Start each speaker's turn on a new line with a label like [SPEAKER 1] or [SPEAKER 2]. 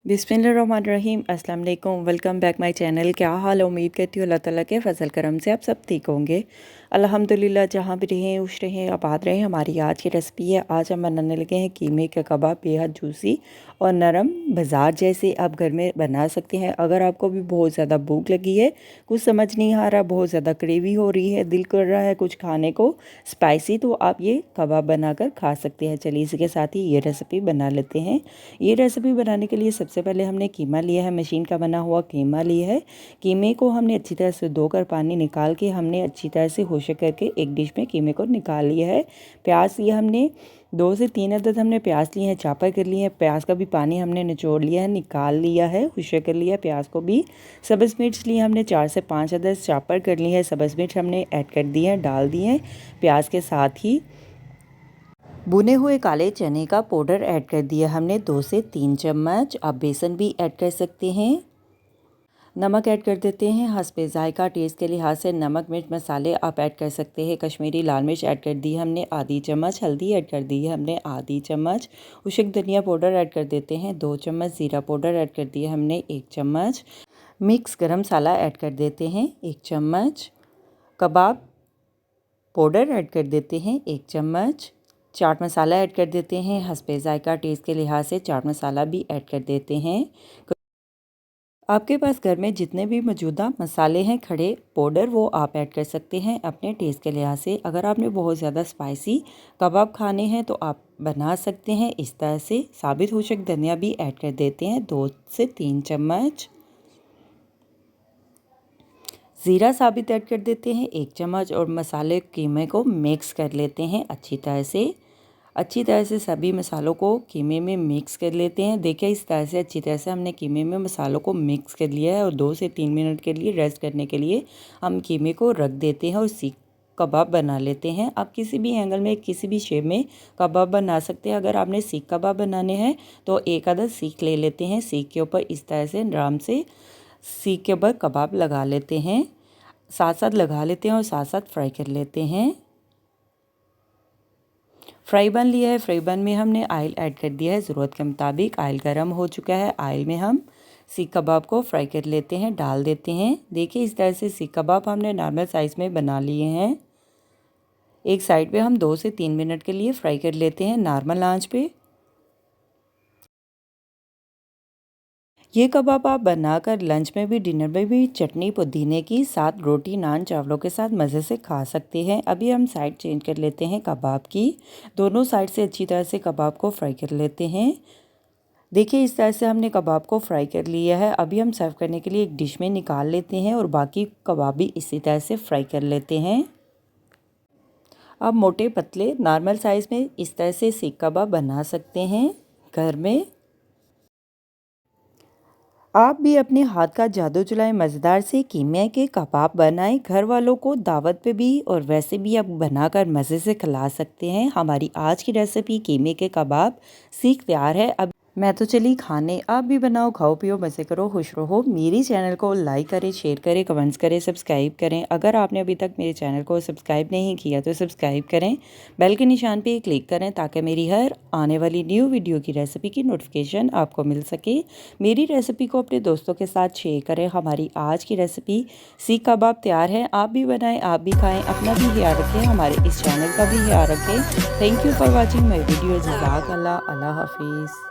[SPEAKER 1] बिस्मिल्लाहिर्रहमानिर्रहीम। अस्सलाम वालेकुम। Welcome back my channel. क्या हाल है? उम्मीद करती हूँ अल्लाह ताला के फजल करम से आप सब ठीक होंगे। अल्हम्दुलिल्लाह। जहाँ भी रहें खुश रहें आबाद रहें। हमारी आज की रेसिपी है, आज हम बनाने लगे हैं कीमे के कबाब। बेहद जूसी और नरम, बाज़ार जैसे आप घर में बना सकते हैं। अगर आपको भी बहुत ज़्यादा भूख लगी है, कुछ समझ नहीं आ रहा, बहुत ज़्यादा क्रेवी हो रही है, दिल कर रहा है कुछ खाने को स्पाइसी, तो आप ये कबाब बनाकर खा सकते हैं। चलिए इसके साथ ही ये रेसिपी बना लेते हैं। ये रेसिपी बनाने के लिए सबसे पहले हमने कीमा लिया है, मशीन का बना हुआ कीमा लिया है। कीमे को हमने अच्छी तरह से धोकर पानी निकाल के हमने अच्छी तरह से खुशक करके एक डिश में कीमे को निकाल लिया है। प्याज लिए हमने 2 से 3 अदद हमने प्याज लिए हैं, चापर कर लिए हैं। प्याज का भी पानी हमने निचोड़ लिया है, निकाल लिया है, खुशक कर लिया प्याज को भी। सब्ज़ मिर्च लिए हमने 4 से 5 अदद, चापर कर ली है। सब्ज़ मिर्च हमने ऐड कर दी है, डाल दिए हैं। प्याज के साथ ही भुने हुए काले चने का पाउडर ऐड कर दिया हमने 2 से 3 चम्मच। आप बेसन भी ऐड कर सकते हैं। नमक ऐड कर देते हैं हस्बे जायका, टेस्ट के लिहाज से नमक मिर्च मसाले आप ऐड कर सकते हैं। कश्मीरी लाल मिर्च ऐड कर दी हमने आधी चम्मच। हल्दी ऐड कर दी है हमने आधी चम्मच। खुशक धनिया पाउडर ऐड कर देते हैं 2 चम्मच। ज़ीरा पाउडर ऐड कर दिया हमने 1 चम्मच। मिक्स गरम मसाला ऐड कर देते हैं 1 चम्मच। कबाब पाउडर ऐड कर देते हैं 1 चम्मच। चाट मसाला ऐड कर देते हैं हस्बे जायका, टेस्ट के लिहाज से चाट मसाला भी ऐड कर देते हैं। आपके पास घर में जितने भी मौजूदा मसाले हैं खड़े पाउडर, वो आप ऐड कर सकते हैं अपने टेस्ट के लिहाज से। अगर आपने बहुत ज़्यादा स्पाइसी कबाब खाने हैं तो आप बना सकते हैं इस तरह से। साबित खुशक धनिया भी ऐड कर देते हैं 2 से 3 चम्मच। ज़ीरा साबित ऐड कर देते हैं 1 चम्मच और मसाले कीमे को मिक्स कर लेते हैं अच्छी तरह से सभी मसालों को कीमे में मिक्स कर लेते हैं। देखिए इस तरह से अच्छी तरह से हमने कीमे में मसालों को मिक्स कर लिया है और 2 से 3 मिनट के लिए रेस्ट करने के लिए हम कीमे को रख देते हैं और सीख कबाब बना लेते हैं। आप किसी भी एंगल में किसी भी शेप में कबाब बना सकते हैं। अगर आपने सीख कबाब बनाने हैं तो एक आधा सीख ले लेते हैं। सीख के ऊपर इस तरह से आराम से सीख के ऊपर कबाब लगा लेते हैं, साथ साथ लगा लेते हैं और साथ साथ फ्राई कर लेते हैं। फ्राई बन लिया है। फ्राई बन में हमने ऑयल ऐड कर दिया है ज़रूरत के मुताबिक। ऑयल गर्म हो चुका है। ऑयल में हम सीख कबाब को फ्राई कर लेते हैं, डाल देते हैं। देखिए इस तरह से सीख कबाब हमने नॉर्मल साइज़ में बना लिए हैं। एक साइड पे हम 2 से 3 मिनट के लिए फ्राई कर लेते हैं नॉर्मल आंच पे। ये कबाब आप बनाकर लंच में भी डिनर में भी चटनी पुदीने की साथ रोटी नान चावलों के साथ मज़े से खा सकते हैं। अभी हम साइड चेंज कर लेते हैं कबाब की। दोनों साइड से अच्छी तरह से कबाब को फ्राई कर लेते हैं। देखिए इस तरह से हमने कबाब को फ्राई कर लिया है। अभी हम सर्व करने के लिए एक डिश में निकाल लेते हैं और बाकी कबाब भी इसी तरह से फ्राई कर लेते हैं। अब मोटे पतले नॉर्मल साइज़ में इस तरह से सीख कबाब बना सकते हैं घर में। आप भी अपने हाथ का जादू चलाएं, मज़ेदार से कीमे के कबाब बनाएं। घर वालों को दावत पे भी और वैसे भी आप बनाकर मज़े से खिला सकते हैं। हमारी आज की रेसिपी कीमे के कबाब सीख तैयार है। अब मैं तो चली खाने, आप भी बनाओ, खाओ पियो, मज़े करो, खुश रहो। मेरी चैनल को लाइक करें, शेयर करें, कमेंट्स करें, सब्सक्राइब करें। अगर आपने अभी तक मेरे चैनल को सब्सक्राइब नहीं किया तो सब्सक्राइब करें, बेल के निशान पे क्लिक करें ताकि मेरी हर आने वाली न्यू वीडियो की रेसिपी की नोटिफिकेशन आपको मिल सके। मेरी रेसिपी को अपने दोस्तों के साथ शेयर करें। हमारी आज की रेसिपी सीख कबाब तैयार है। आप भी बनाएं, आप भी खाएं, अपना भी ख्याल रखें, हमारे इस चैनल का भी ख्याल रखें। Thank you for watching my video. जज़ाकल्लाह। अल्लाह हाफिज़।